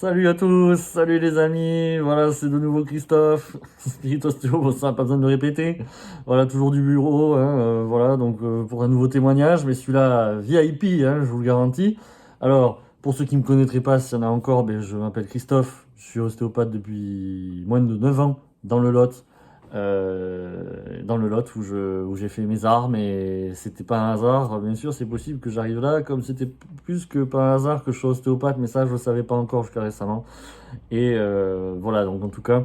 Salut à tous, salut les amis, voilà c'est de nouveau Christophe, Spirit Ostéo, bon ça pas besoin de le répéter, voilà toujours du bureau, hein, voilà donc pour un nouveau témoignage, mais celui-là VIP, hein, je vous le garantis. Alors pour ceux qui ne me connaîtraient pas, s'il y en a encore, ben, je m'appelle Christophe, je suis ostéopathe depuis moins de 9 ans dans le Lot, où j'ai fait mes armes et c'était pas un hasard. Bien sûr, c'est possible que j'arrive là, comme c'était plus que pas un hasard que je sois ostéopathe, mais ça je le savais pas encore jusqu'à récemment. Et voilà, donc en tout cas,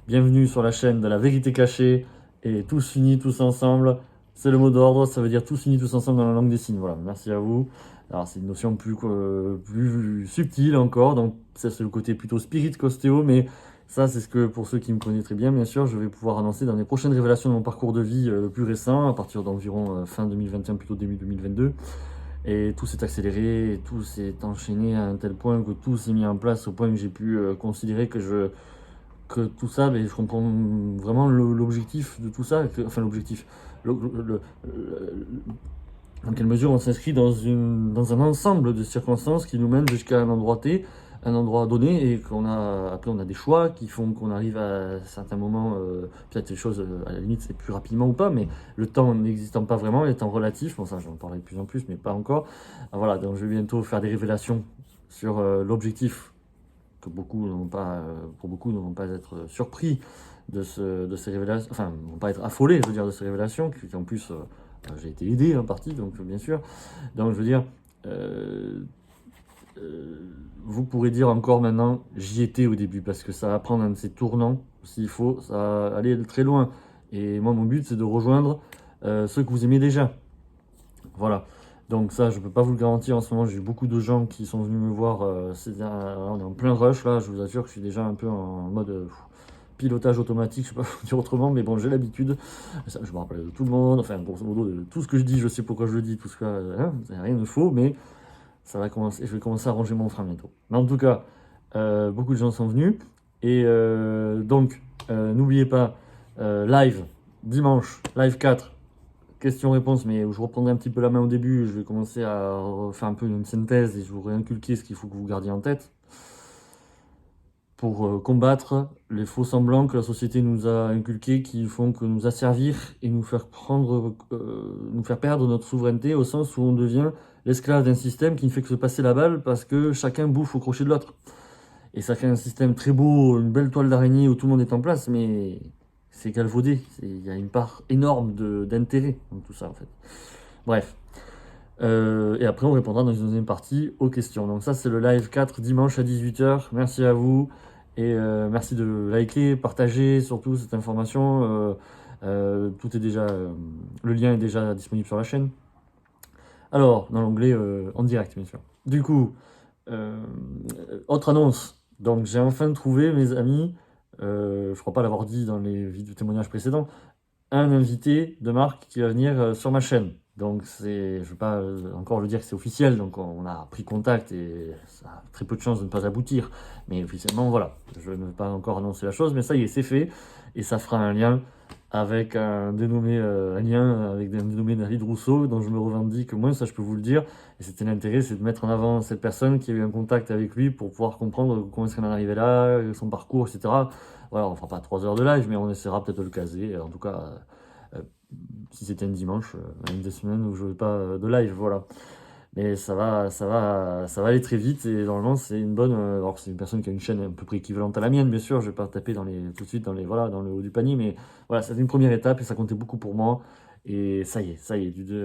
bienvenue sur la chaîne de la vérité cachée et tous unis, tous ensemble. C'est le mot d'ordre, ça veut dire tous unis, tous ensemble dans la langue des signes. Voilà, merci à vous. Alors c'est une notion plus subtile encore, donc ça c'est le côté plutôt spirit qu'ostéo, mais ça c'est ce que pour ceux qui me connaissent très bien, bien sûr, je vais pouvoir annoncer dans les prochaines révélations de mon parcours de vie le plus récent, à partir d'environ fin 2021, plutôt début 2022. Et tout s'est accéléré, et tout s'est enchaîné à un tel point que tout s'est mis en place au point que j'ai pu considérer que tout ça, mais je comprends vraiment l'objectif de tout ça, enfin l'objectif, dans quelle mesure on s'inscrit dans un ensemble de circonstances qui nous mènent jusqu'à un endroit T, un endroit donné, et après on a des choix qui font qu'on arrive à certains moments, peut-être les choses à la limite c'est plus rapidement ou pas, mais le temps n'existant pas vraiment, le temps relatif, bon ça j'en parlerai de plus en plus, mais pas encore. Voilà, donc je vais bientôt faire des révélations sur l'objectif que beaucoup n'ont pas, pour beaucoup ne vont pas être surpris de ces révélations, enfin, ne vont pas être affolés, je veux dire, de ces révélations, qui en plus, j'ai été aidé en partie, donc bien sûr. Donc je veux dire, euh, euh, vous pourrez dire encore maintenant, j'y étais au début, parce que ça va prendre un de ces tournants, s'il faut, ça va aller très loin. Et moi, mon but, c'est de rejoindre ceux que vous aimez déjà. Voilà. Donc ça, je peux pas vous le garantir en ce moment. J'ai eu beaucoup de gens qui sont venus me voir. On est en plein rush là. Je vous assure que je suis déjà un peu en mode pilotage automatique. Je sais pas vous dire autrement, mais bon, j'ai l'habitude. Je me rappelle de tout le monde. Enfin, grosso modo, de tout ce que je dis, je sais pourquoi je le dis. Tout ce que rien de faux, mais ça va commencer. Je vais commencer à ranger mon frein bientôt. Mais en tout cas, beaucoup de gens sont venus et donc n'oubliez pas live dimanche, live 4. Question-réponse, mais je reprendrai un petit peu la main au début. Je vais commencer à faire un peu une synthèse et je vous réinculquer ce qu'il faut que vous gardiez en tête pour combattre les faux semblants que la société nous a inculqués, qui font que nous asservir et nous faire perdre notre souveraineté au sens où on devient l'esclave d'un système qui ne fait que se passer la balle parce que chacun bouffe au crochet de l'autre. Et ça fait un système très beau, une belle toile d'araignée où tout le monde est en place, mais c'est galvaudé. Il y a une part énorme d'intérêt dans tout ça, en fait. Bref. Et après, on répondra dans une deuxième partie aux questions. Donc ça, c'est le live 4 dimanche à 18h. Merci à vous. Et merci de liker, partager surtout cette information. Tout est déjà, le lien est déjà disponible sur la chaîne. Alors, dans l'onglet en direct, bien sûr. Du coup, euh, autre annonce. Donc, j'ai enfin trouvé, mes amis, je crois pas l'avoir dit dans les vidéos témoignages précédents, un invité de marque qui va venir sur ma chaîne. Donc, je ne veux pas encore le dire que c'est officiel, donc on a pris contact et ça a très peu de chances de ne pas aboutir. Mais officiellement, voilà, je ne veux pas encore annoncer la chose, mais ça y est, c'est fait. Et ça fera un lien avec un dénommé David Rousseau, dont je me revendique moins, ça je peux vous le dire. Et c'était l'intérêt, c'est de mettre en avant cette personne qui a eu un contact avec lui pour pouvoir comprendre comment est-ce qu'on en est arrivé là, son parcours, etc. Voilà, on fera pas 3 heures de live, mais on essaiera peut-être de le caser. En tout cas, euh, si c'était un dimanche, une des semaines où je ne fais pas de live, voilà. Mais ça va aller très vite et normalement c'est une bonne. Alors c'est une personne qui a une chaîne à peu près équivalente à la mienne, bien sûr. Je vais pas taper tout de suite voilà, dans le haut du panier, mais voilà, c'est une première étape et ça comptait beaucoup pour moi. Et ça y est,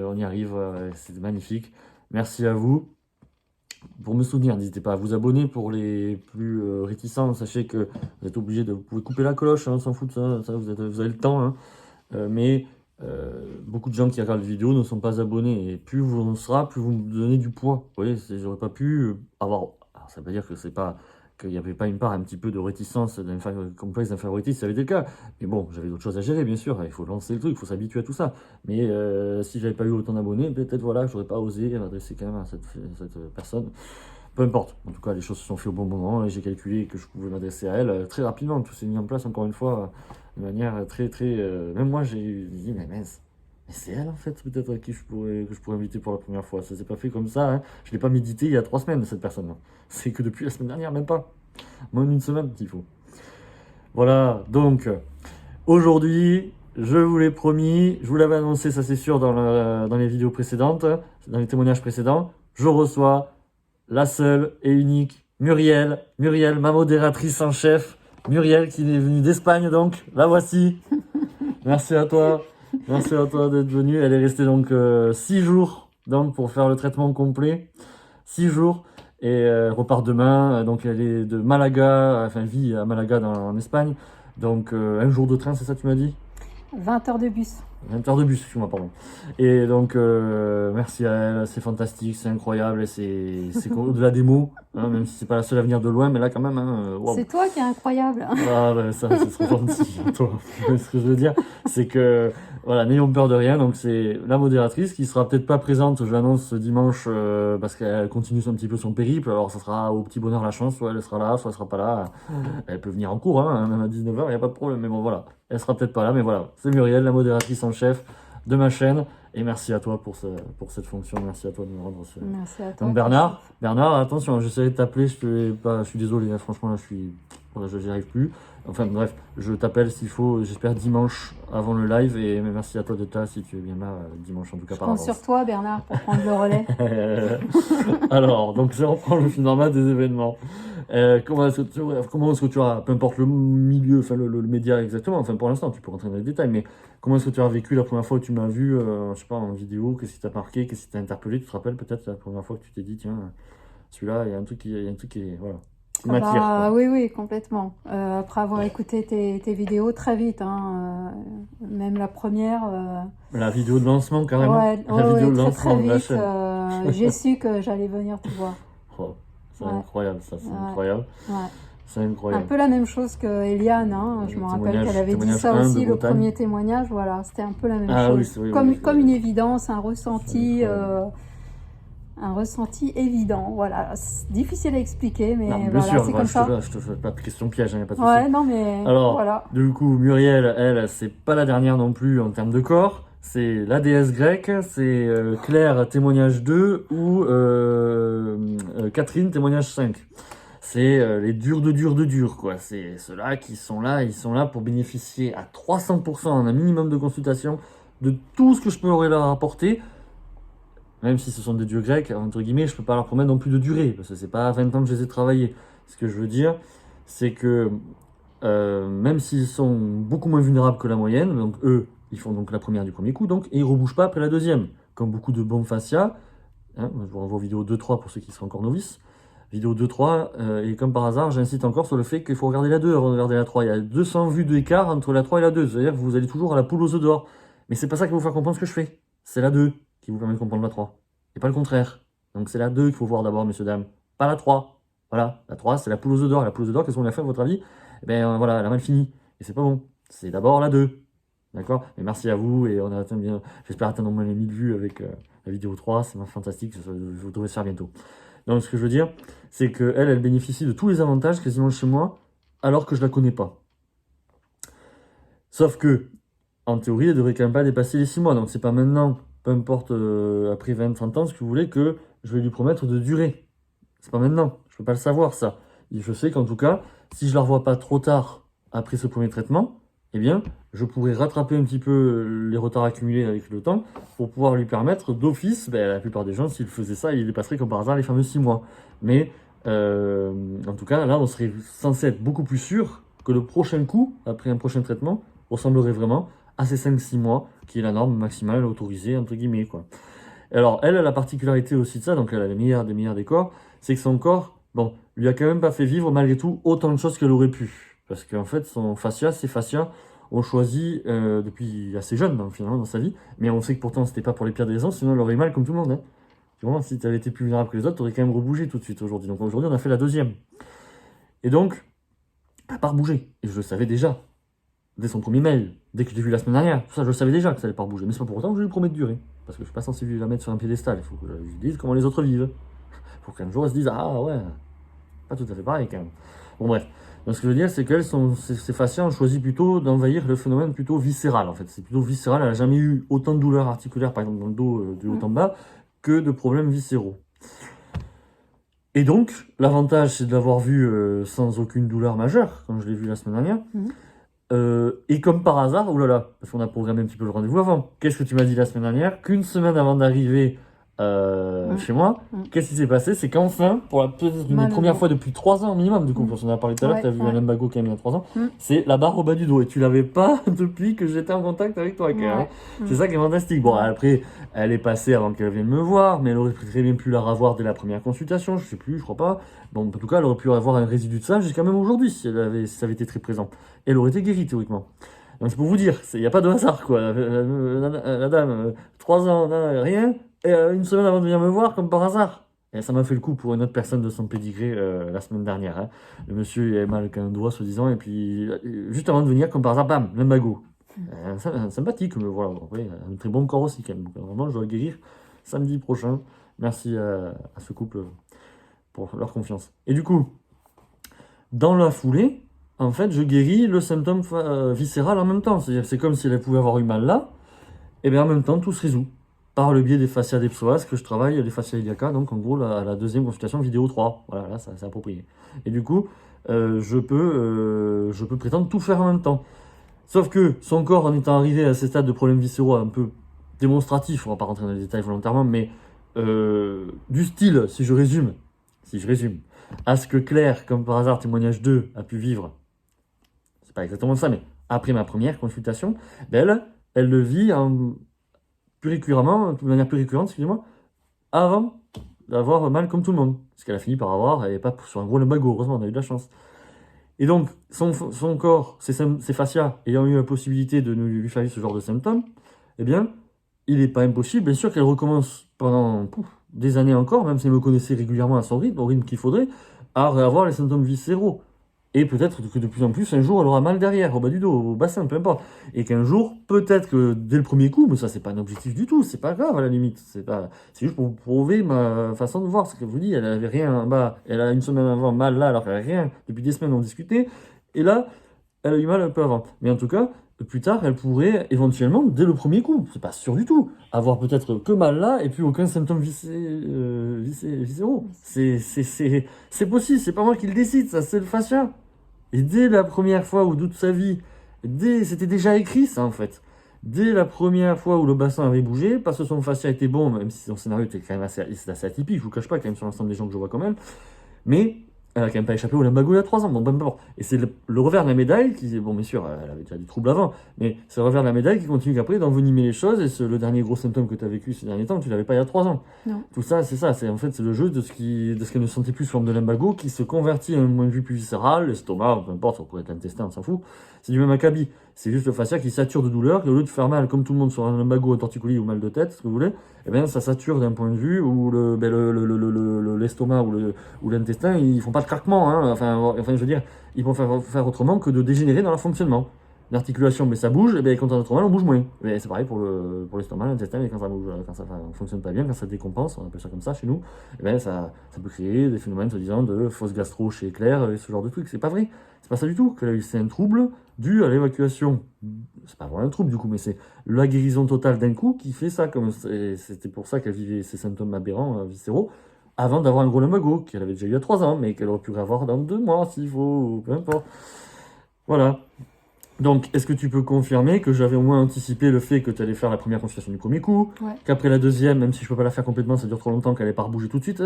on y arrive. C'est magnifique. Merci à vous. Pour me souvenir, n'hésitez pas à vous abonner pour les plus réticents. Sachez que vous êtes obligé vous pouvez couper la cloche, hein, on s'en fout de ça, vous avez le temps, hein. Mais beaucoup de gens qui regardent les vidéos ne sont pas abonnés. Et plus vous en sera, plus vous me donnez du poids. Vous voyez, j'aurais pas pu avoir. Alors, ça veut pas dire que c'est pas qu'il n'y avait pas une part un petit peu de réticence, complexe d'infériorité, si ça avait été le cas. Mais bon, j'avais d'autres choses à gérer, bien sûr. Il faut lancer le truc, il faut s'habituer à tout ça. Mais si j'avais pas eu autant d'abonnés, peut-être voilà, j'aurais pas osé m'adresser quand même à cette personne. Peu importe. En tout cas, les choses se sont faites au bon moment et j'ai calculé que je pouvais m'adresser à elle très rapidement. Tout s'est mis en place, encore une fois, de manière très, très. Même moi, j'ai dit, mais mince, mais c'est elle en fait, peut-être à qui que je pourrais inviter pour la première fois. Ça s'est pas fait comme ça, hein. Je l'ai pas médité il y a 3 semaines, cette personne-là. C'est que depuis la semaine dernière, même pas. Moins d'une semaine, il faut. Voilà, donc aujourd'hui, je vous l'ai promis, je vous l'avais annoncé, ça c'est sûr, dans les vidéos précédentes, dans les témoignages précédents, je reçois la seule et unique Muriel, ma modératrice en chef, Muriel qui est venue d'Espagne donc, la voici. Merci à toi d'être venue. Elle est restée donc 6 jours donc, pour faire le traitement complet, 6 jours. Et elle repart demain, donc elle est de Malaga, enfin elle vit à Malaga en Espagne. Donc un jour de train, c'est ça tu m'as dit? 20 heures de bus. 20 heures de bus, excuse-moi, pardon. Et donc, merci à elle, c'est fantastique, c'est incroyable, et c'est au-delà des mots, hein, même si c'est pas la seule à venir de loin, mais là quand même, hein, wow. C'est toi qui es incroyable. Ah, ben, ça serait gentil, toi. Ce que je veux dire, c'est que, voilà, n'ayons peur de rien, donc c'est la modératrice qui sera peut-être pas présente, je l'annonce dimanche, parce qu'elle continue un petit peu son périple, alors ça sera au petit bonheur la chance, soit elle sera là, soit elle sera pas là. Elle peut venir en cours, hein, même à 19h, il n'y a pas de problème, mais bon, voilà. Elle sera peut-être pas là, mais voilà. C'est Muriel, la modératrice en chef de ma chaîne. Et merci à toi pour cette fonction. Merci à toi de me rendre ce... Merci à toi. Donc Bernard, attention, j'essaierai de t'appeler. Je suis désolé, hein, franchement, là, j'y arrive plus. Enfin, bref, je t'appelle s'il faut, j'espère dimanche avant le live. Et merci à toi d'être là, si tu es bien là, dimanche en tout cas Je par compte avance. sur toi, Bernard, pour prendre le relais. Alors, donc je reprends le fil normal des événements. Comment est-ce que tu as, peu importe le milieu, enfin le média exactement, enfin pour l'instant tu peux rentrer dans les détails, mais comment est-ce que tu as vécu la première fois où tu m'as vu, je sais pas, en vidéo, qu'est-ce qui t'a marqué, qu'est-ce qui t'a interpellé, tu te rappelles peut-être la première fois que tu t'es dit, tiens, celui-là, il y a un truc qui voilà, qui m'attire. Bah, oui, complètement. Après avoir écouté tes vidéos très vite, hein, même la première. La vidéo de lancement carrément. Ouais, La vidéo de très lancement de la vite. chaîne. J'ai su que j'allais venir te voir. Oh, c'est Ouais. incroyable ça, c'est Ouais. incroyable. Ouais. C'est Un incroyable. peu la même chose que Eliane, hein. Je me rappelle qu'elle avait dit ça aussi, le premier témoignage, voilà, c'était un peu la même chose. Oui, comme une évidence, un ressenti évident, voilà. C'est difficile à expliquer, mais Non, bien voilà, sûr, c'est comme ça. je te fais pas de questions pièges, il n'y a pas de souci. Ouais, non, mais Alors, voilà. du coup, Muriel, elle, c'est pas la dernière non plus en termes de corps. C'est la déesse grecque, c'est Claire, témoignage 2, ou Catherine, témoignage 5. C'est les durs de durs, quoi. C'est ceux-là qui sont là, ils sont là pour bénéficier à 300% en un minimum de consultation de tout ce que je peux leur apporter. Même si ce sont des dieux grecs, entre guillemets, je peux pas leur promettre non plus de durée, parce que c'est pas 20 ans que je les ai travaillés. Ce que je veux dire, c'est que même s'ils sont beaucoup moins vulnérables que la moyenne, donc eux, ils font donc la première du premier coup, donc, et ils ne rebougent pas après la deuxième. Comme beaucoup de bombes fascia, hein, je vous renvoie aux vidéos 2-3 pour ceux qui sont encore novices. Vidéo 2-3, et comme par hasard, j'insiste encore sur le fait qu'il faut regarder la 2 avant de regarder la 3. Il y a 200 vues d'écart entre la 3 et la 2, c'est-à-dire que vous allez toujours à la poule aux œufs d'or. Mais c'est pas ça qui va vous faire comprendre ce que je fais, c'est la 2 qui vous permet de comprendre la 3, et pas le contraire. Donc c'est la 2 qu'il faut voir d'abord, messieurs, dames, pas la 3. Voilà, la 3, c'est la poule aux œufs d'or. La poule aux œufs d'or, qu'est-ce qu'on a fait à votre avis? Eh bien voilà, elle a mal fini, et c'est pas bon. C'est d'abord la 2. D'accord? Et merci à vous, et on a atteint bien, j'espère atteindre au moins les 1000 vues avec la vidéo 3, c'est fantastique, vous devrez se faire bientôt. Donc ce que je veux dire, c'est qu'elle, elle bénéficie de tous les avantages quasiment chez moi, alors que je la connais pas. Sauf que, en théorie, elle devrait quand même pas dépasser les 6 mois, donc c'est pas maintenant, peu importe, après 20-30 ans, ce que vous voulez, que je vais lui promettre de durer. C'est pas maintenant, je peux pas le savoir ça. Et je sais qu'en tout cas, si je la revois pas trop tard après ce premier traitement, eh bien, je pourrais rattraper un petit peu les retards accumulés avec le temps pour pouvoir lui permettre d'office, la plupart des gens, s'ils faisaient ça, ils dépasseraient comme par hasard les fameux 6 mois. Mais, en tout cas, là, on serait censé être beaucoup plus sûr que le prochain coup, après un prochain traitement, ressemblerait vraiment à ces 5-6 mois, qui est la norme maximale autorisée, entre guillemets, quoi. Alors, elle a la particularité aussi de ça, donc elle a les meilleurs des corps, c'est que son corps, bon, lui a quand même pas fait vivre malgré tout autant de choses qu'elle aurait pu. Parce qu'en fait, ses fascias ont choisi depuis assez jeune, donc, finalement, dans sa vie, mais on sait que pourtant, c'était pas pour les pires des raisons, sinon elle aurait eu mal comme tout le monde. Hein. Vraiment, si tu avais été plus vulnérable que les autres, tu aurais quand même rebougé tout de suite aujourd'hui. Donc aujourd'hui, on a fait la deuxième. Et donc, elle n'a pas rebougé. Et je le savais déjà, dès son premier mail, dès que je l'ai vu la semaine dernière, tout ça, je le savais déjà que ça allait pas rebouger. Mais c'est pas pour autant que je lui promets de durer. Parce que je suis pas censé la mettre sur un piédestal. Il faut que je lui dise comment les autres vivent. Il faut qu'un jour, elle se dise, ah ouais, pas tout à fait pareil quand même. Bon bref. Donc ce que je veux dire, c'est qu'elles, ces fascias ont choisi plutôt d'envahir le phénomène plutôt viscéral, en fait. C'est plutôt viscéral, elle n'a jamais eu autant de douleurs articulaires, par exemple dans le dos, du haut en bas, que de problèmes viscéraux. Et donc, l'avantage, c'est de l'avoir vu sans aucune douleur majeure, quand je l'ai vu la semaine dernière. Et comme par hasard, oulala, parce qu'on a programmé un petit peu le rendez-vous avant. Qu'est-ce que tu m'as dit la semaine dernière? Qu'une semaine avant d'arriver chez moi, qu'est-ce qui s'est passé? C'est qu'enfin, pour peut-être une des premières fois depuis 3 ans minimum, du coup, parce qu'on en a parlé tout à l'heure, tu as vu un lumbago quand même il y a 3 ans, c'est la barre au bas du dos. Et tu l'avais pas depuis que j'étais en contact avec toi, hein. C'est ça qui est fantastique. Bon, après, elle est passée avant qu'elle vienne me voir, mais elle aurait très bien pu la revoir dès la première consultation, je sais plus, je crois pas. Bon, en tout cas, elle aurait pu avoir un résidu de ça jusqu'à même aujourd'hui, si ça avait été très présent. Elle aurait été guérie théoriquement. Donc c'est pour vous dire, il n'y a pas de hasard quoi. La dame, 3 ans, rien, et une semaine avant de venir me voir, comme par hasard. Et ça m'a fait le coup pour une autre personne de son pédigré la semaine dernière. Hein. Le monsieur il avait mal qu'un doigt soi-disant, et puis juste avant de venir, comme par hasard, bam, lumbago. Sympathique, mais voilà, après, un très bon corps aussi quand même. Donc, vraiment, je dois le guérir samedi prochain. Merci à ce couple pour leur confiance. Et du coup, dans la foulée, en fait, je guéris le symptôme viscéral en même temps. C'est-à-dire, c'est comme si elle pouvait avoir eu mal là, et bien en même temps, tout se résout. Par le biais des fascias des psoas que je travaille, les fascias iliaca, donc en gros, la deuxième consultation vidéo 3. Voilà, là, c'est approprié. Et du coup, je peux prétendre tout faire en même temps. Sauf que son corps, en étant arrivé à ces stades de problèmes viscéraux un peu démonstratifs, on va pas rentrer dans les détails volontairement, mais du style, si je résume, à ce que Claire, comme par hasard, témoignage 2, a pu vivre, c'est pas exactement ça, mais après ma première consultation, ben elle le vit plus récurremment, de manière plus récurrente, excusez-moi, avant d'avoir mal comme tout le monde. Ce qu'elle a fini par avoir, elle n'est pas sur un gros lumbago, heureusement, on a eu de la chance. Et donc, son corps, ses fascias, ayant eu la possibilité de lui faire vivre ce genre de symptômes, eh bien, il n'est pas impossible, bien sûr, qu'elle recommence pendant des années encore, même si elle me connaissait régulièrement à son rythme, au rythme qu'il faudrait, à avoir les symptômes viscéraux. Et peut-être que de plus en plus, un jour, elle aura mal derrière, au bas du dos, au bassin, peu importe. Et qu'un jour, peut-être que dès le premier coup, mais ça, c'est pas un objectif du tout, c'est pas grave à la limite. C'est juste pour prouver ma façon de voir. Ce que je vous dis, elle avait rien en bas, elle a une semaine avant mal là, alors qu'elle avait rien. Depuis des semaines, on discutait. Et là, elle a eu mal un peu avant. Mais en tout cas, plus tard, elle pourrait éventuellement, dès le premier coup, c'est pas sûr du tout, avoir peut-être que mal là et puis aucun symptôme viscéraux. C'est possible, c'est pas moi qui le décide, ça, c'est le fascia. Et dès la première fois ou toute sa vie, c'était déjà écrit ça en fait. Dès la première fois où le bassin avait bougé, parce que son fascia était bon, même si son scénario était quand même assez atypique, je vous cache pas, quand même sur l'ensemble des gens que je vois quand même, mais elle a quand même pas échappé au lumbago il y a 3 ans, bon, bon. Et c'est le revers de la médaille qui, bon, bien sûr, elle avait déjà des troubles avant, mais c'est le revers de la médaille qui continue qu'après d'envenimer les choses, et le dernier gros symptôme que tu as vécu ces derniers temps, tu l'avais pas il y a 3 ans. Non. Tout ça, c'est ça, en fait, c'est le jeu de ce qu'elle ne sentait plus sous forme de lumbago qui se convertit à un point de vue plus viscéral, l'estomac, peu importe, ça pourrait être l'intestin, on s'en fout. C'est du même acabit. C'est juste le fascia qui sature de douleur, et au lieu de faire mal, comme tout le monde sur un lumbago, un torticolis ou mal de tête, ce que vous voulez, eh bien, ça sature d'un point de vue où l'estomac ou l'intestin, ils font pas de craquement, hein. Enfin, je veux dire, ils vont faire autrement que de dégénérer dans leur fonctionnement. L'articulation, mais ça bouge, et bien quand on a trop mal, on bouge moins. Mais c'est pareil pour l'estomac, l'intestin, mais quand ça bouge, quand ça fonctionne pas bien, quand ça décompense, on appelle ça comme ça chez nous, et bien ça peut créer des phénomènes, soi-disant, de fausse gastro chez Claire, et ce genre de trucs. C'est pas vrai. C'est pas ça du tout. C'est un trouble dû à l'évacuation. C'est pas vraiment un trouble du coup, mais c'est la guérison totale d'un coup qui fait ça. C'était pour ça qu'elle vivait ces symptômes aberrants, viscéraux, avant d'avoir un gros lumbago, qu'elle avait déjà eu il y a 3 ans, mais qu'elle aurait pu avoir dans 2 mois s'il faut, peu importe. Voilà. Donc, est-ce que tu peux confirmer que j'avais au moins anticipé le fait que tu allais faire la première consultation du premier coup, qu'après la deuxième, même si je peux pas la faire complètement, ça dure trop longtemps, qu'elle n'allait pas rebouger tout de suite.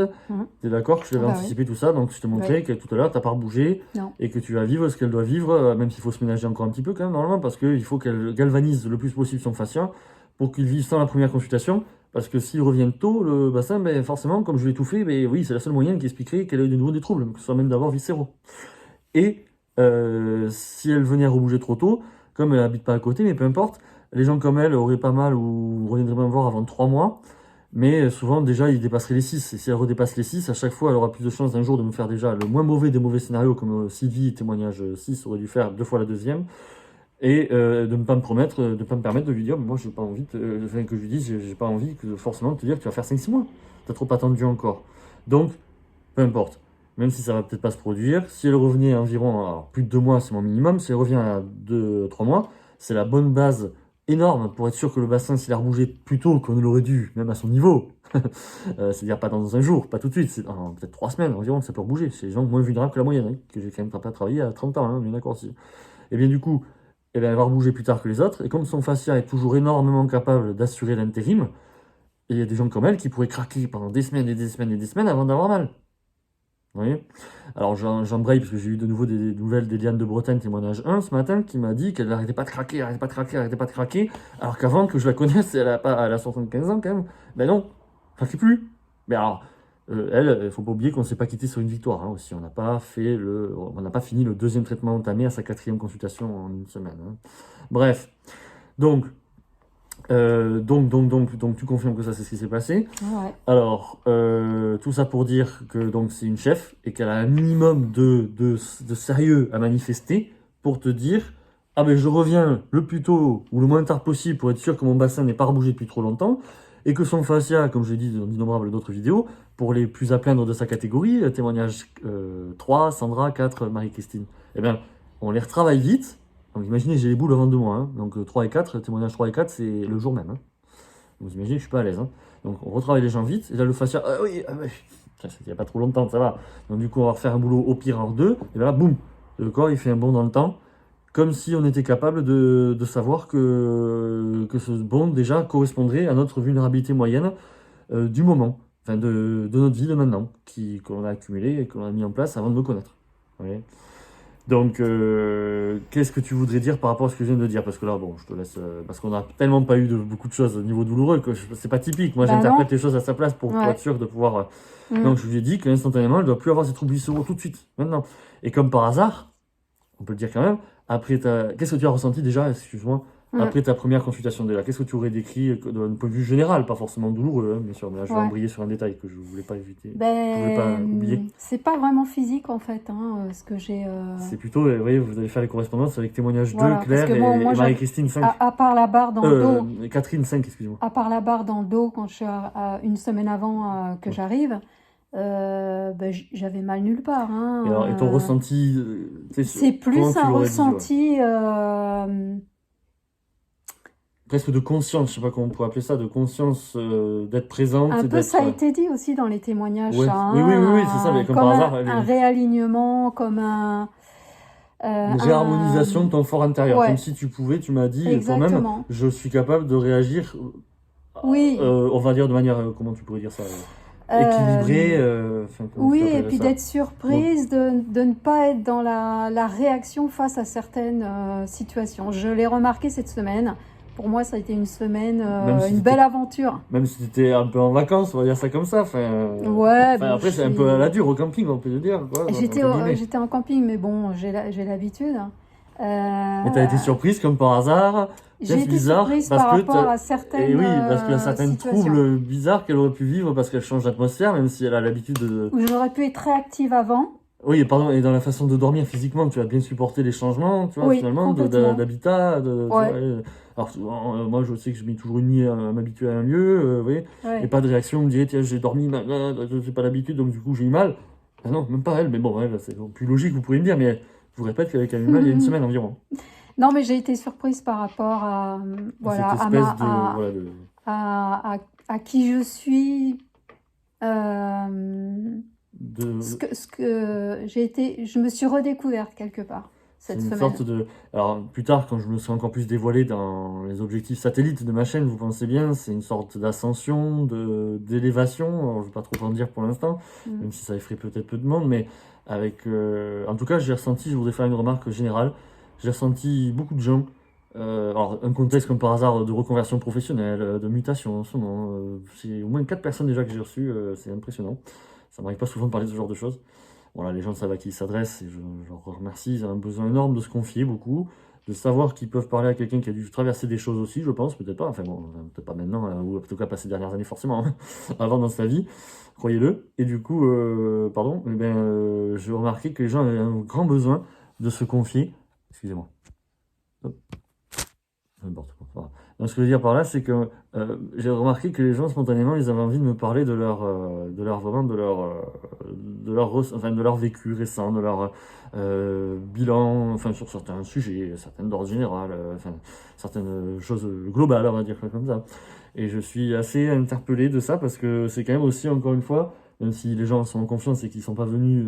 Tu es d'accord que je l'avais anticipé tout ça, donc je te montrais que tout à l'heure, tu n'as pas rebougé et que tu vas vivre ce qu'elle doit vivre, même s'il faut se ménager encore un petit peu quand même, normalement, parce qu'il faut qu'elle galvanise le plus possible son fascia pour qu'il vive sans la première consultation. Parce que s'il revient tôt, le bassin, ben forcément, comme je l'ai tout fait, ben oui, c'est la seule moyenne qui expliquerait qu'elle ait de nouveau des troubles, que ce soit même d'abord viscéraux. Et si elle venait à rebouger trop tôt, comme elle habite pas à côté, mais peu importe, les gens comme elle auraient pas mal ou reviendraient me voir avant 3 mois, mais souvent déjà ils dépasseraient les 6. Et si elle redépasse les 6, à chaque fois elle aura plus de chances d'un jour de me faire déjà le moins mauvais des mauvais scénarios, comme Sylvie, témoignage 6, aurait dû faire 2 fois la deuxième, et de ne pas me permettre de lui dire, moi j'ai pas envie, que je lui dise, j'ai pas envie forcément de te dire que tu vas faire 5-6 mois. T'as trop attendu encore. Donc, peu importe. Même si ça va peut-être pas se produire, si elle revenait à environ plus de 2 mois, c'est mon minimum. Si elle revient à 2-3 mois, c'est la bonne base énorme pour être sûr que le bassin, s'il a rebougé plus tôt qu'on ne l'aurait dû, même à son niveau, c'est-à-dire pas dans un jour, pas tout de suite, c'est dans peut-être 3 semaines environ que ça peut rebouger. C'est les gens moins vulnérables que la moyenne, hein, que j'ai quand même pas travaillé à 30 ans, hein, bien d'accord aussi. Et bien du coup, eh bien, elle va rebouger plus tard que les autres, et comme son fascia est toujours énormément capable d'assurer l'intérim, il y a des gens comme elle qui pourraient craquer pendant des semaines et des semaines et des semaines avant d'avoir mal. Vous voyez? Alors j'embraye parce que j'ai eu de nouveau des nouvelles d'Eliane de Bretagne, témoignage 1 ce matin, qui m'a dit qu'elle n'arrêtait pas de craquer, arrêtait pas de craquer, arrêtait pas de craquer, alors qu'avant que je la connaisse, elle a 75 ans quand même. Ben non, craquait plus. Mais alors, elle, il faut pas oublier qu'on ne s'est pas quitté sur une victoire, hein, aussi. On n'a pas fini le deuxième traitement entamé à sa 4e consultation en une semaine, hein. Bref, donc, donc, tu confirmes que ça, c'est ce qui s'est passé. Ouais. Alors, tout ça pour dire que donc c'est une chef et qu'elle a un minimum de sérieux à manifester pour te dire ah ben je reviens le plus tôt ou le moins tard possible pour être sûr que mon bassin n'est pas rebougé depuis trop longtemps et que son fascia, comme je l'ai dit dans d'innombrables d'autres vidéos, pour les plus à plaindre de sa catégorie, témoignage 3, Sandra, 4, Marie-Christine, eh bien, on les retravaille vite. Donc imaginez, j'ai les boules avant 2 mois, hein. Donc 3 et 4, témoignage 3 et 4, c'est le jour même, hein. Vous imaginez, je suis pas à l'aise, hein. Donc on retravaille les gens vite, et là le fascia, ah oui, ah ouais, il n'y a pas trop longtemps, ça va. Donc du coup, on va refaire un boulot au pire en 2, et là, boum, le corps il fait un bond dans le temps, comme si on était capable de savoir que ce bond déjà correspondrait à notre vulnérabilité moyenne du moment, enfin de notre vie de maintenant, qu'on a accumulé et qu'on a mis en place avant de me connaître. Vous voyez. Donc, qu'est-ce que tu voudrais dire par rapport à ce que je viens de dire? Parce que là, bon, je te laisse. Parce qu'on n'a tellement pas eu beaucoup de choses au niveau douloureux que c'est pas typique. Moi, Bah j'interprète non. les choses à sa place pour Ouais. être sûr de pouvoir. Mm. Donc, je lui ai dit qu'instantanément, elle ne doit plus avoir ses troubles viscéraux tout de suite, maintenant. Et comme par hasard, on peut le dire quand même, qu'est-ce que tu as ressenti déjà, excuse-moi, après ta première consultation déjà? Qu'est-ce que tu aurais décrit d'un point de vue général, pas forcément douloureux, hein, bien sûr, mais là, je vais Ouais. embrayer sur un détail que je voulais pas éviter. Je voulais pas oublier. Ben, c'est pas vraiment physique en fait, hein, ce que j'ai. C'est plutôt, vous voyez, vous allez faire les correspondances avec témoignage 2, Voilà, parce Claire que et moi, Marie-Christine 5. à part la barre dans le dos, Catherine 5, excusez-moi. à part la barre dans le dos quand je suis une semaine avant que Ouais. j'arrive, ben, j'avais mal nulle part, hein, Et, alors, et ton ressenti, c'est plus comment tu un l'aurais dit, ouais. ressenti. Presque de conscience, je sais pas comment on pourrait appeler ça, de conscience d'être présente. Un et peu, d'être, ça a été dit aussi dans les témoignages, ouais. ça, hein, Oui, c'est ça, mais comme comme par hasard, un réalignement, comme une réharmonisation de ton fort intérieur. ouais. Comme si tu pouvais, tu m'as dit toi-même, Exactement. je suis capable de réagir, Oui. on va dire de manière, comment tu pourrais dire ça, équilibrée. Comment Oui, tu et appellerais puis ça? d'être surprise, de ne pas être dans la réaction face à certaines situations. Je l'ai remarqué cette semaine. Pour moi, ça a été une semaine, Même si une c'était- belle aventure. Même si tu étais un peu en vacances, on va dire ça comme ça. Ouais, bon, Après, c'est un peu à la dure au camping, on peut le dire, quoi, J'étais entre guillemets. j'étais en camping, mais bon, j'ai l'habitude. Mais t'as été surprise comme par hasard. J'ai C'est été bizarre surprise parce par que rapport à certaines Et oui, parce qu'il y a certains situations troubles bizarres qu'elle aurait pu vivre parce qu'elle change d'atmosphère, même si elle a l'habitude de. où j'aurais pu être réactive avant. Oui, pardon, et dans la façon de dormir physiquement, tu as bien supporté les changements, tu vois, Oui, finalement, complètement. d'habitat. Tu Ouais. vois, alors, souvent, moi, je sais que je mets toujours une nuit à m'habituer à un lieu, vous voyez, Ouais. et pas de réaction, on me dirait, tiens, j'ai dormi, je n'ai pas l'habitude, donc du coup, j'ai eu mal. Ah non, même pas elle, mais bon, elle, c'est plus logique, vous pourriez me dire, mais je vous répète qu'elle a eu mal il y a une semaine environ. Non, mais j'ai été surprise par rapport à voilà, Cette à, espèce ma, voilà, de... à qui je suis. Ce que j'ai été, je me suis redécouverte quelque part C'est cette une semaine. sorte de... Alors, plus tard, quand je me serai encore plus dévoilé dans les objectifs satellites de ma chaîne, vous pensez bien, c'est une sorte d'ascension, d'élévation. Alors, je ne vais pas trop en dire pour l'instant, même si ça effraie peut-être peu de monde, mais avec... en tout cas, j'ai ressenti, je voudrais faire une remarque générale, j'ai ressenti beaucoup de gens, alors un contexte comme par hasard de reconversion professionnelle, de mutation en ce moment, c'est au moins 4 personnes déjà que j'ai reçues, c'est impressionnant. Ça m'arrive pas souvent de parler de ce genre de choses. Voilà, les gens savent à qui ils s'adressent et je leur remercie. Ils ont un besoin énorme de se confier beaucoup, de savoir qu'ils peuvent parler à quelqu'un qui a dû traverser des choses aussi, je pense, peut-être pas, enfin bon, peut-être pas maintenant, ou en tout cas pas ces dernières années forcément, hein, avant dans sa vie, croyez-le. Et du coup, j'ai remarqué que les gens avaient un grand besoin de se confier. Excusez-moi. Hop. N'importe quoi. Voilà. Donc, ce que je veux dire par là, c'est que j'ai remarqué que les gens, spontanément, ils avaient envie de me parler vraiment, enfin, de leur vécu récent, de leur bilan, enfin, sur certains sujets, certaines d'ordre général, enfin, certaines choses globales, on va dire comme ça. Et je suis assez interpellé de ça parce que c'est quand même aussi, encore une fois, même si les gens sont en confiance et qu'ils sont pas venus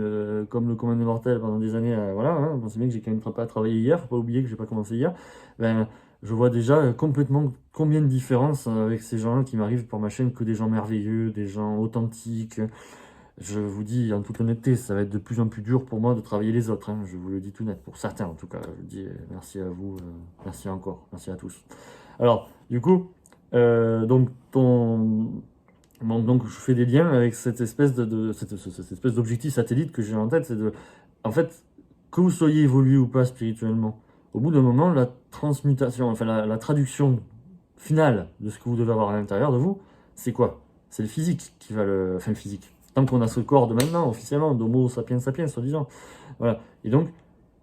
comme le commun des mortels pendant des années, voilà, hein, bon, c'est bien que j'ai quand même pas travaillé hier, faut pas oublier que j'ai pas commencé hier, ben, je vois déjà complètement combien de différences avec ces gens-là qui m'arrivent pour ma chaîne, que des gens merveilleux, des gens authentiques. Je vous dis en toute honnêteté, ça va être de plus en plus dur pour moi de travailler les autres, hein, je vous le dis tout net, pour certains en tout cas. Je dis merci à vous, merci encore, merci à tous. Alors, du coup, donc donc je fais des liens avec cette espèce cette espèce d'objectif satellite que j'ai en tête, c'est de, en fait, que vous soyez évolué ou pas spirituellement, au bout d'un moment, la transmutation, enfin la traduction finale de ce que vous devez avoir à l'intérieur de vous, c'est quoi? C'est le physique qui va enfin le physique. Tant qu'on a ce corps de maintenant, officiellement, d'Homo sapiens sapiens, soi-disant. Voilà. Et donc,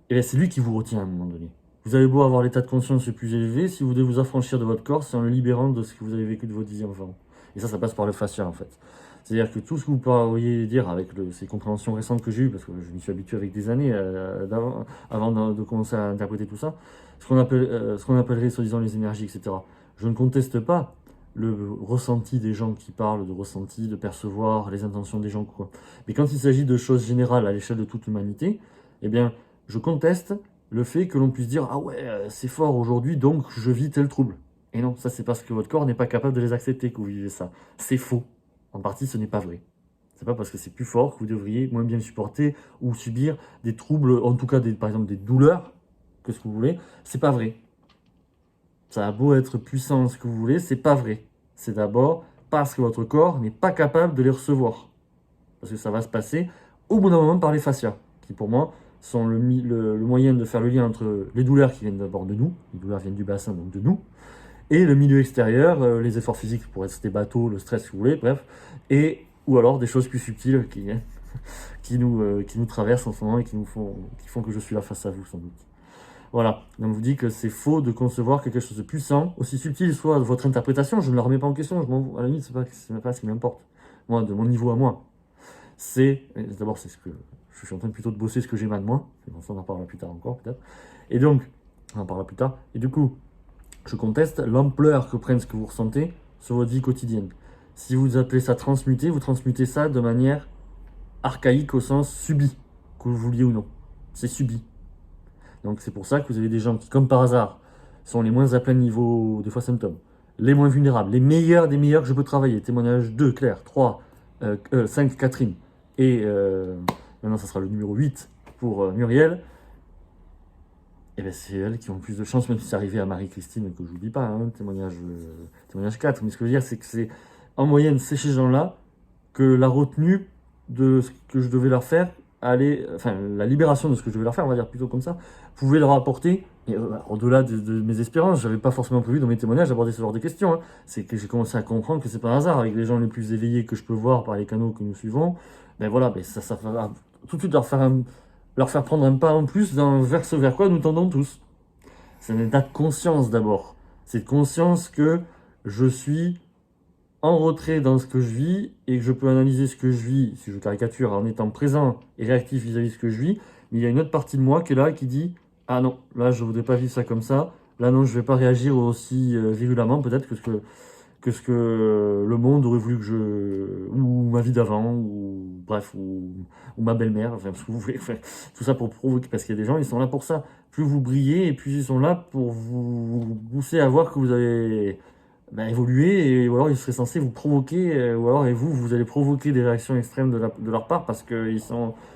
eh bien, c'est lui qui vous retient à un moment donné. Vous avez beau avoir l'état de conscience le plus élevé, si vous devez vous affranchir de votre corps, c'est en le libérant de ce que vous avez vécu de votre vie enfant. Et ça passe par le fascia en fait. C'est-à-dire que tout ce que vous pourriez dire avec ces compréhensions récentes que j'ai eues, parce que je m'y suis habitué avec des années avant de commencer à interpréter tout ça, ce qu'on appellerait soi-disant les énergies, etc. Je ne conteste pas le ressenti des gens qui parlent, de ressenti, de percevoir les intentions des gens, quoi. Mais quand il s'agit de choses générales à l'échelle de toute l'humanité, eh bien, je conteste le fait que l'on puisse dire ah ouais, c'est fort aujourd'hui, donc je vis tel trouble. Et non, ça c'est parce que votre corps n'est pas capable de les accepter que vous vivez ça. C'est faux. En partie, ce n'est pas vrai. C'est pas parce que c'est plus fort que vous devriez moins bien supporter ou subir des troubles, en tout cas par exemple des douleurs, que ce que vous voulez. C'est pas vrai. Ça a beau être puissant ce que vous voulez, c'est pas vrai. C'est d'abord parce que votre corps n'est pas capable de les recevoir. Parce que ça va se passer au bout d'un moment par les fascias, qui pour moi sont le moyen de faire le lien entre les douleurs qui viennent d'abord de nous, les douleurs viennent du bassin, donc de nous, et le milieu extérieur, les efforts physiques pour rester bateau, le stress si vous voulez, bref, et ou alors des choses plus subtiles qui nous traversent en ce moment et qui font que je suis là face à vous sans doute. Voilà, donc je vous dis que c'est faux de concevoir quelque chose de puissant, aussi subtil soit votre interprétation, je ne la remets pas en question, à la limite, c'est même pas ce qui m'importe, moi, de mon niveau à moi. D'abord, c'est ce que je suis en train plutôt de bosser ce que j'ai mal de moi, on en parlera plus tard encore peut-être, et donc, on en parlera plus tard, et du coup, je conteste l'ampleur que prenne ce que vous ressentez sur votre vie quotidienne. Si vous appelez ça transmuter, vous transmutez ça de manière archaïque au sens subi, que vous vouliez ou non, c'est subi. Donc c'est pour ça que vous avez des gens qui, comme par hasard, sont les moins à plein niveau, des fois symptômes, les moins vulnérables, les meilleurs des meilleurs que je peux travailler. Témoignage 2, Claire, 3, 5, Catherine, et maintenant ça sera le numéro 8 pour Muriel. Et bien c'est elles qui ont plus de chance, même si c'est arrivé à Marie-Christine, que je n'oublie pas, hein, témoignage 4. Mais ce que je veux dire, c'est que c'est en moyenne, c'est chez ces gens-là que la retenue de ce que je devais leur faire, enfin la libération de ce que je devais leur faire, on va dire plutôt comme ça, pouvait leur apporter, et, au-delà de mes espérances, j'avais pas forcément prévu dans mes témoignages d'aborder ce genre de questions, hein. C'est que j'ai commencé à comprendre que c'est pas un hasard, avec les gens les plus éveillés que je peux voir par les canaux que nous suivons, ben voilà, ben ça va tout de suite leur faire prendre un pas en plus vers ce vers quoi nous tendons tous. C'est un état de conscience d'abord. C'est de conscience que je suis en retrait dans ce que je vis et que je peux analyser ce que je vis, si je caricature, en étant présent et réactif vis-à-vis de ce que je vis. Mais il y a une autre partie de moi qui est là et qui dit ah non, là je voudrais pas vivre ça comme ça. Là non, je vais pas réagir aussi virulemment peut-être que ce que le monde aurait voulu que ou ma vie d'avant, ou bref, ou ma belle-mère, enfin, ce que vous voulez, enfin, tout ça pour provoquer, parce qu'il y a des gens, ils sont là pour ça. Plus vous brillez, et plus ils sont là pour vous pousser à voir que vous avez évolué, ou alors ils seraient censés vous provoquer, ou alors et vous allez provoquer des réactions extrêmes de leur part, parce que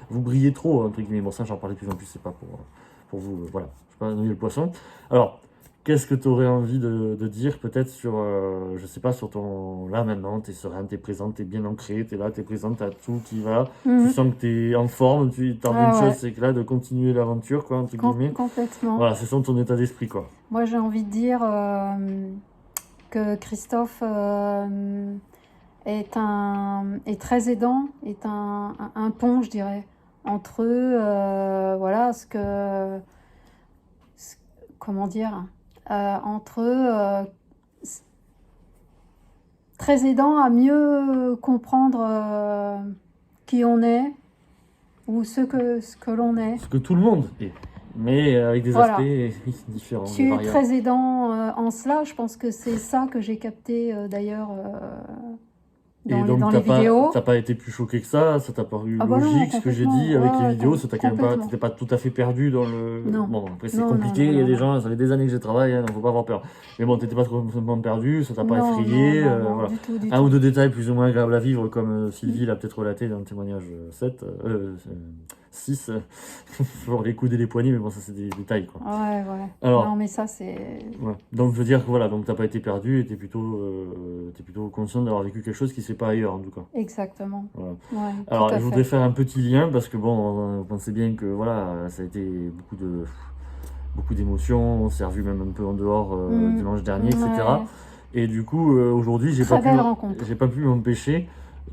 vous brillez trop, entre guillemets. Bon, ça, j'en parlais de plus en plus, c'est pas pour vous, voilà, je ne vais pas noyer le poisson. Alors, qu'est-ce que tu aurais envie de dire peut-être sur, je sais pas, sur ton... Là maintenant, tu es serein, tu es présente, tu es bien ancré, tu es là, tu es présente, tu as tout qui va, tu sens que tu es en forme, tu as envie d'une chose, c'est que là, de continuer l'aventure, quoi, entre guillemets. Complètement. Voilà, c'est ça ton état d'esprit, quoi. Moi, j'ai envie de dire que Christophe est très aidant, est un pont, je dirais, entre eux, voilà, comment dire, entre eux, très aidant à mieux comprendre qui on est ou ce que l'on est. Ce que tout le monde est, mais avec des Voilà. aspects différents. Tu es très aidant en cela. Je pense que c'est ça que j'ai capté d'ailleurs dans les vidéos. T'as pas été plus choqué que ça t'a paru Ah bah non, logique ce que j'ai dit avec les vidéos, ça t'a quand même pas, complètement. t'étais pas tout à fait perdu dans le... Non. Bon, après c'est Non, compliqué, non, il y a non, des non. gens, ça fait des années que j'ai travaillé, donc faut pas avoir peur. Mais bon, t'étais pas complètement perdu, ça t'a pas Non, effrayé, non, non, voilà. du tout, du Un tout. ou deux détails plus ou moins agréables à vivre, comme Sylvie l'a peut-être relaté dans le témoignage 6, pour les coudes et les poignets, mais bon, ça c'est des détails, quoi. Ouais, ouais. Alors, Non, mais ça, c'est... ouais. Donc je veux dire que voilà, donc t'as pas été perdu et t'es plutôt conscient d'avoir vécu quelque chose qui se fait pas ailleurs en tout cas. Exactement. Voilà. Ouais, Alors tout à je voudrais fait. faire un petit lien parce que bon, on pensait bien que voilà, ça a été beaucoup d'émotions, on s'est revu même un peu en dehors dimanche dernier, etc. Ouais. Et du coup aujourd'hui Très belle rencontre. j'ai pas pu m'empêcher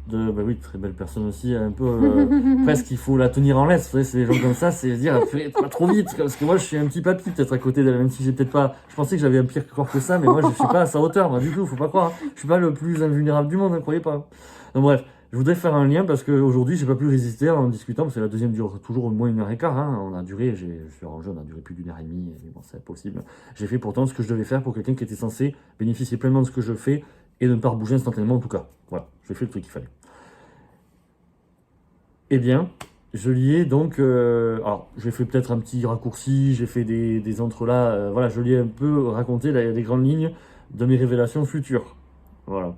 de, bah oui, très belle personne aussi, un peu presque il faut la tenir en laisse, vous savez, c'est les gens comme ça, c'est dire pas trop vite, parce que moi je suis un petit papy peut-être à côté d'elle, même si j'ai peut-être pas, je pensais que j'avais un pire corps que ça, mais moi je suis pas à sa hauteur, moi du tout, faut pas croire, hein. Je suis pas le plus invulnérable du monde, ne croyez pas. Donc bref, je voudrais faire un lien parce qu'aujourd'hui j'ai pas pu résister en discutant, parce que la deuxième dure toujours au moins 1h15, hein. On a duré, je suis rangé, on a duré plus d'1h30, mais bon c'est impossible. J'ai fait pourtant ce que je devais faire pour quelqu'un qui était censé bénéficier pleinement de ce que je fais et de ne pas rebouger instantanément en tout cas. Voilà, j'ai fait le truc qu'il fallait. Eh bien, je lui ai donc... alors, j'ai fait peut-être un petit raccourci, j'ai fait des entrelacs, voilà, je lui ai un peu raconté les grandes lignes de mes révélations futures. Voilà.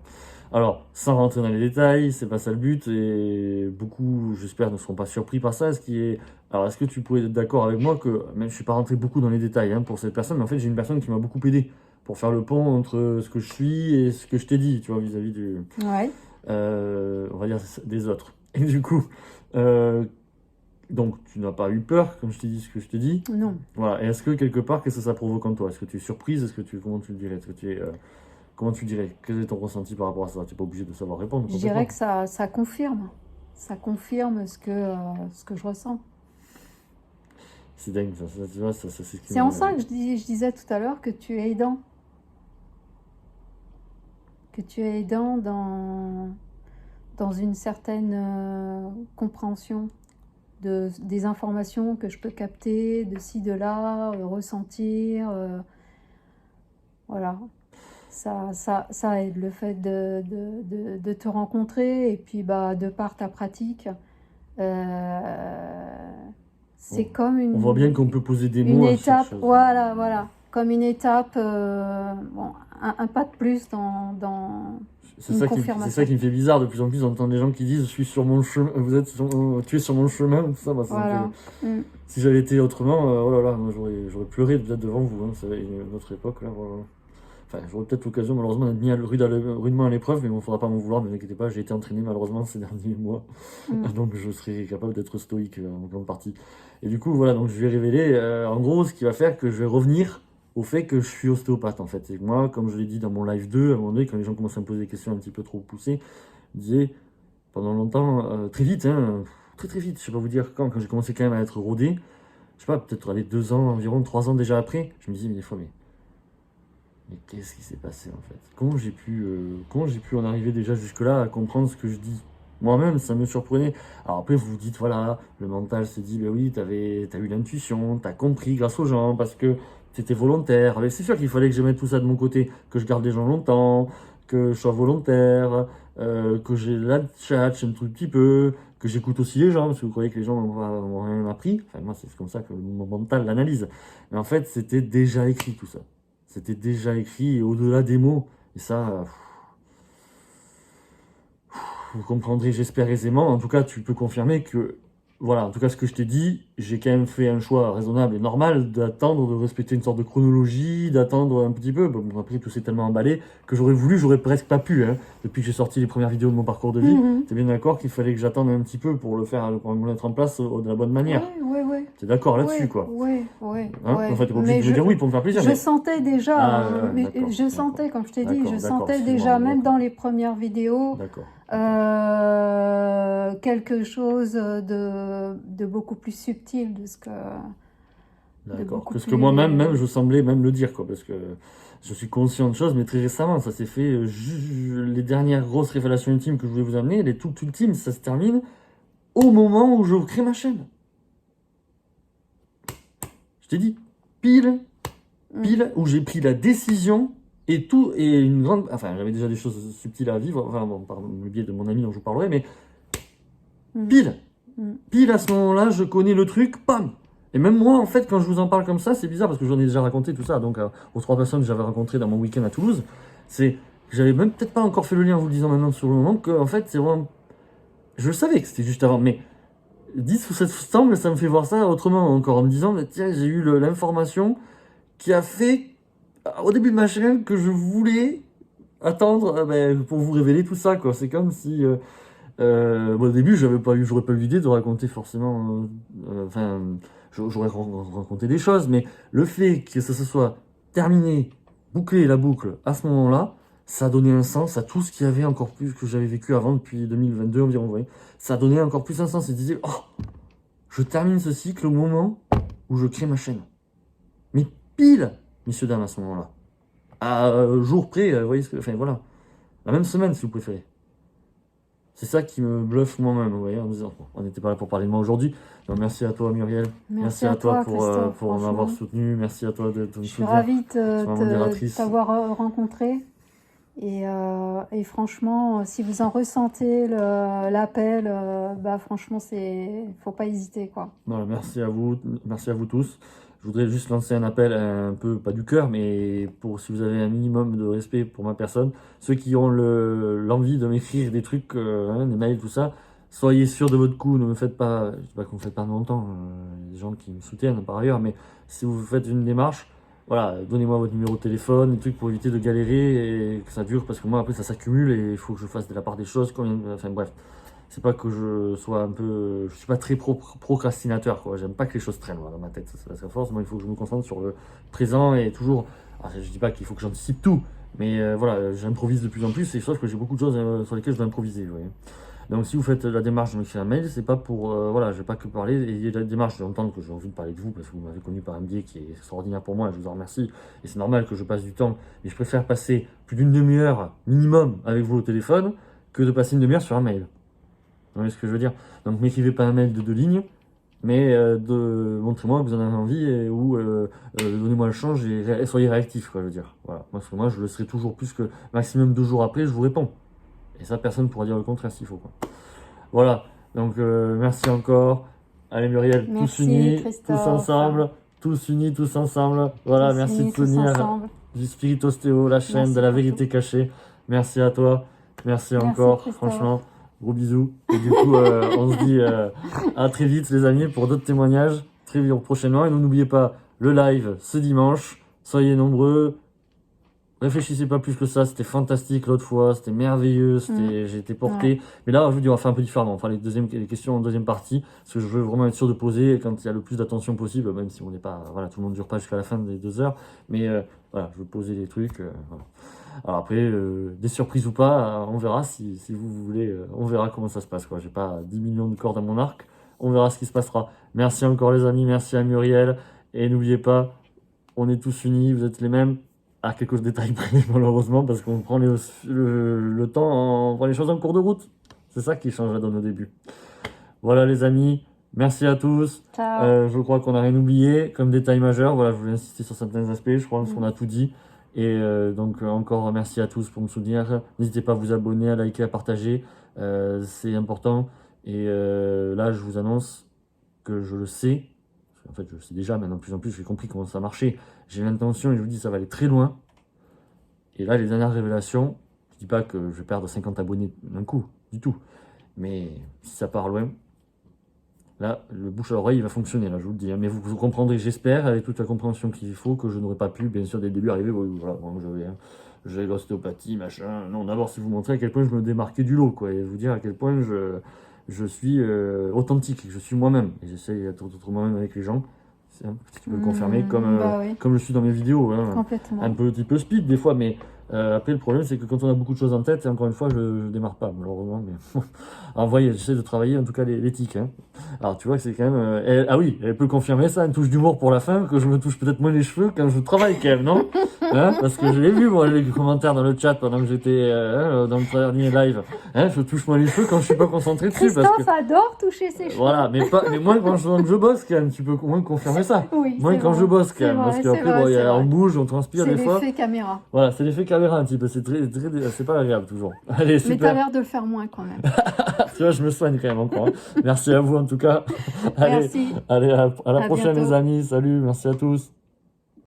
Alors, sans rentrer dans les détails, c'est pas ça le but, et beaucoup, j'espère, ne seront pas surpris par ça. Alors, est-ce que tu pourrais être d'accord avec moi que, même je suis pas rentré beaucoup dans les détails hein, pour cette personne, mais en fait, j'ai une personne qui m'a beaucoup aidé pour faire le pont entre ce que je suis et ce que je t'ai dit, tu vois, vis-à-vis du... Ouais. on va dire des autres. Et du coup, donc tu n'as pas eu peur, comme je t'ai dit ce que je te dis. Non. Voilà. Et est-ce que quelque part, qu'est-ce que ça provoque en toi? Est-ce que tu es surprise? Comment tu le dirais? Comment tu dirais? Quel est ton ressenti par rapport à ça? Tu n'es pas obligé de savoir répondre. Je dirais que ça confirme. Ça confirme ce que je ressens. C'est dingue, ça, tu vois, ça, c'est en ça que je disais tout à l'heure que tu es aidant. Que tu es aidant dans une certaine compréhension des informations que je peux capter, de ci, de là, ressentir. Voilà. Ça aide le fait de te rencontrer et puis bah, de par ta pratique. C'est comme une... On voit bien qu'on peut poser des mots. Une étape, voilà. Comme une étape, bon, un pas de plus dans c'est ça qui me fait bizarre. De plus en plus, j'entends des gens qui disent « Je suis sur mon chemin, tu es sur mon chemin ». Tout ça, bah, ça voilà. Si j'avais été autrement, oh là là, moi j'aurais pleuré peut-être devant vous. Hein, c'est une autre époque là. Voilà. Enfin, j'aurais peut-être l'occasion malheureusement d'être mis rudement à l'épreuve, mais bon, faudra pas m'en vouloir, ne vous inquiétez pas, j'ai été entraîné malheureusement ces derniers mois, donc je serai capable d'être stoïque en grande partie. Et du coup, voilà, donc je vais révéler en gros ce qui va faire que je vais revenir au fait que je suis ostéopathe en fait. Et moi, comme je l'ai dit dans mon live 2, à un moment donné, quand les gens commençaient à me poser des questions un petit peu trop poussées, je disais pendant longtemps, très vite, hein, très vite, je sais pas vous dire quand j'ai commencé quand même à être rodé, je sais pas, peut-être aller 2 ans environ, 3 ans déjà après, je me disais mais des fois, mais qu'est-ce qui s'est passé en fait? Comment j'ai pu en arriver déjà jusque-là à comprendre ce que je dis? Moi-même, ça me surprenait. Alors après, vous vous dites, voilà, le mental s'est dit, ben oui, t'as eu l'intuition, t'as compris grâce aux gens, parce que c'était volontaire. Mais c'est sûr qu'il fallait que je mette tout ça de mon côté, que je garde les gens longtemps, que je sois volontaire, que j'ai la tchatche un tout petit peu, que j'écoute aussi les gens, parce que vous croyez que les gens m'ont rien appris. Enfin, moi, c'est comme ça que mon mental l'analyse. Mais en fait, c'était déjà écrit tout ça. C'était déjà écrit au-delà des mots. Et ça, vous comprendrez, j'espère aisément. En tout cas, tu peux confirmer que, voilà, en tout cas, ce que je t'ai dit, j'ai quand même fait un choix raisonnable et normal d'attendre, de respecter une sorte de chronologie, d'attendre un petit peu. Bon, après, tout s'est tellement emballé que j'aurais presque pas pu. Hein, depuis que j'ai sorti les premières vidéos de mon parcours de vie, t'es bien d'accord qu'il fallait que j'attende un petit peu pour le mettre en place de la bonne manière. Oui. T'es d'accord là-dessus, quoi. Oui. Hein, en fait, t'es pas obligé de me dire oui pour me faire plaisir. Je sentais déjà, je sentais, comme je t'ai dit, je sentais déjà, même dans les premières vidéos, quelque chose de beaucoup plus subtil D'accord. beaucoup Parce que plus... moi-même, même, je semblais même le dire, quoi, parce que je suis conscient de choses, mais très récemment, ça s'est fait, les dernières grosses révélations intimes que je voulais vous amener, les toutes ultimes, ça se termine au moment où je crée ma chaîne. Je t'ai dit, pile où j'ai pris la décision et tout, et une grande... Enfin, j'avais déjà des choses subtiles à vivre, enfin, bon, par le biais de mon ami dont je vous parlerai, mais pile à ce moment-là, je connais le truc, pam. Et même moi, en fait, quand je vous en parle comme ça, c'est bizarre parce que j'en ai déjà raconté tout ça. Donc, aux 3 personnes que j'avais rencontrées dans mon week-end à Toulouse, c'est que j'avais même peut-être pas encore fait le lien en vous le disant maintenant sur le moment, que en fait, c'est vraiment. Je le savais que c'était juste avant, mais 10 ou 7 septembre, ça me fait voir ça autrement encore, en me disant, mais tiens, j'ai eu l'information qui a fait, au début de ma chaîne, que je voulais attendre pour vous révéler tout ça, quoi. C'est comme si. Au début, j'aurais pas eu l'idée de raconter forcément. Enfin, j'aurais raconté des choses, mais le fait que ça se soit terminé, bouclé la boucle à ce moment-là, ça a donné un sens à tout ce qu'il y avait encore plus que j'avais vécu avant depuis 2022 environ. Vous voyez, ça a donné encore plus un sens. Et disait, oh, je termine ce cycle au moment où je crée ma chaîne. Mais pile, messieurs dames, à ce moment-là, à jour près, vous voyez enfin voilà, la même semaine si vous préférez. C'est ça qui me bluffe moi-même, vous voyez, en me disant, bon, on n'était pas là pour parler de moi aujourd'hui. Donc merci à toi Muriel, Merci à toi, Christophe, pour m'avoir soutenu, merci à toi de me Je suis soutenir. ravie modératrice. de t'avoir rencontré. Et franchement, si vous en ressentez l'appel, franchement, faut pas hésiter, quoi. Voilà, merci à vous tous. Je voudrais juste lancer un appel un peu, pas du cœur, mais pour si vous avez un minimum de respect pour ma personne, ceux qui ont l'envie de m'écrire des trucs, des mails, tout ça, soyez sûrs de votre coup, ne me faites pas, je dis pas que vous me faites pas longtemps, il y a des gens qui me soutiennent par ailleurs, mais si vous faites une démarche, voilà, donnez-moi votre numéro de téléphone, des trucs pour éviter de galérer et que ça dure, parce que moi après ça s'accumule et il faut que je fasse de la part des choses, enfin bref. C'est pas que je sois un peu. Je suis pas très procrastinateur, quoi. J'aime pas que les choses traînent dans ma tête. C'est la force. Moi, il faut que je me concentre sur le présent et toujours. Alors, je dis pas qu'il faut que j'anticipe tout, mais voilà, j'improvise de plus en plus et sauf que j'ai beaucoup de choses sur lesquelles je dois improviser, vous voyez. Donc, si vous faites la démarche de m'écrire un mail, c'est pas pour. Voilà, je vais pas que parler. Et la démarche, j'entends que j'ai envie de parler de vous parce que vous m'avez connu par un biais qui est extraordinaire pour moi et je vous en remercie. Et c'est normal que je passe du temps. Mais je préfère passer plus d'une demi-heure minimum avec vous au téléphone que de passer une demi-heure sur un mail. Vous voyez ce que je veux dire? Donc m'écrivez pas un mail de 2 lignes, mais montrez-moi que vous en avez envie ou donnez-moi le change et soyez réactif, quoi, je veux dire. Voilà. Parce que moi, je le serai toujours plus que maximum 2 jours après, je vous réponds. Et ça, personne ne pourra dire le contraire s'il faut, quoi. Voilà. Donc merci encore. Allez Muriel, tous unis, tous ensemble. Tous unis, tous ensemble. Voilà, tous merci de soutenir du Spirit Ostéo, la chaîne de la vérité cachée. Merci à toi. Merci encore, franchement. Gros bisous. Et du coup, on se dit à très vite, les amis, pour d'autres témoignages très prochainement. Et n'oubliez pas le live ce dimanche. Soyez nombreux. Réfléchissez pas plus que ça. C'était fantastique l'autre fois. C'était merveilleux. J'ai été porté. Ouais. Mais là, je vous dis, on va faire un peu différemment. Enfin, les questions en deuxième partie. Parce que je veux vraiment être sûr de poser quand il y a le plus d'attention possible. Même si on n'est pas. Voilà, tout le monde ne dure pas jusqu'à la fin des 2 heures. Mais voilà, je veux poser des trucs. Voilà. Alors après, des surprises ou pas, on verra si vous voulez, on verra comment ça se passe, quoi. J'ai pas 10 millions de cordes à mon arc, on verra ce qui se passera. Merci encore les amis, merci à Muriel, et n'oubliez pas, on est tous unis, vous êtes les mêmes, à quelques détails près malheureusement, parce qu'on prend le temps, on prend les choses en cours de route. C'est ça qui change la donne au début. Voilà les amis, merci à tous. Je crois qu'on n'a rien oublié comme détail majeur, voilà, je voulais insister sur certains aspects, je crois qu'on a tout dit. Et donc encore merci à tous pour me soutenir. N'hésitez pas à vous abonner, à liker, à partager. C'est important. Et là, je vous annonce que je le sais. En fait, je le sais déjà, maintenant de plus en plus, j'ai compris comment ça marchait. J'ai l'intention et je vous dis, ça va aller très loin. Et là, les dernières révélations, je dis pas que je vais perdre 50 abonnés d'un coup, du tout. Mais si ça part loin, là, le bouche à oreille, il va fonctionner, là, je vous le dis. Mais vous comprendrez, j'espère, avec toute la compréhension qu'il faut, que je n'aurais pas pu, bien sûr, dès le début, arriver. Voilà, moi, j'avais l'ostéopathie, machin. Non, d'abord, c'est vous montrer à quel point je me démarquais du lot, quoi, et vous dire à quel point je suis authentique, je suis moi-même. Et j'essaye d'être moi-même avec les gens. Si tu peux le confirmer, comme je suis dans mes vidéos. Hein, un petit peu speed, des fois, mais Après, le problème, c'est que quand on a beaucoup de choses en tête, et encore une fois, je démarre pas, malheureusement. Mais alors, voyez, j'essaie de travailler, en tout cas, les tics. Hein. Alors, tu vois que c'est quand même. Ah oui, elle peut confirmer ça, une touche d'humour pour la fin, que je me touche peut-être moins les cheveux quand je travaille, quand même, non? Hein, parce que je l'ai vu, moi, les commentaires dans le chat pendant que j'étais dans le dernier live. Hein, je touche moins les cheveux quand je suis pas concentré dessus. Parce Christophe que, adore toucher ses cheveux. voilà, mais moi, quand je bosse, quand même, tu peux au moins confirmer ça. Oui, Moi, c'est quand vrai, je bosse, quand c'est même. vrai, Parce c'est qu'après, vrai, bon, c'est on vrai. bouge, on transpire C'est des fois. l'effet caméra. Voilà, c'est l'effet caméra un petit peu, c'est c'est pas agréable toujours. Allez, Mais t'as super. l'air de le faire moins quand même. Tu vois, je me soigne quand même encore. Hein. Merci à vous en tout cas. Allez, Merci. allez à la À prochaine bientôt. les amis. Salut, merci à tous.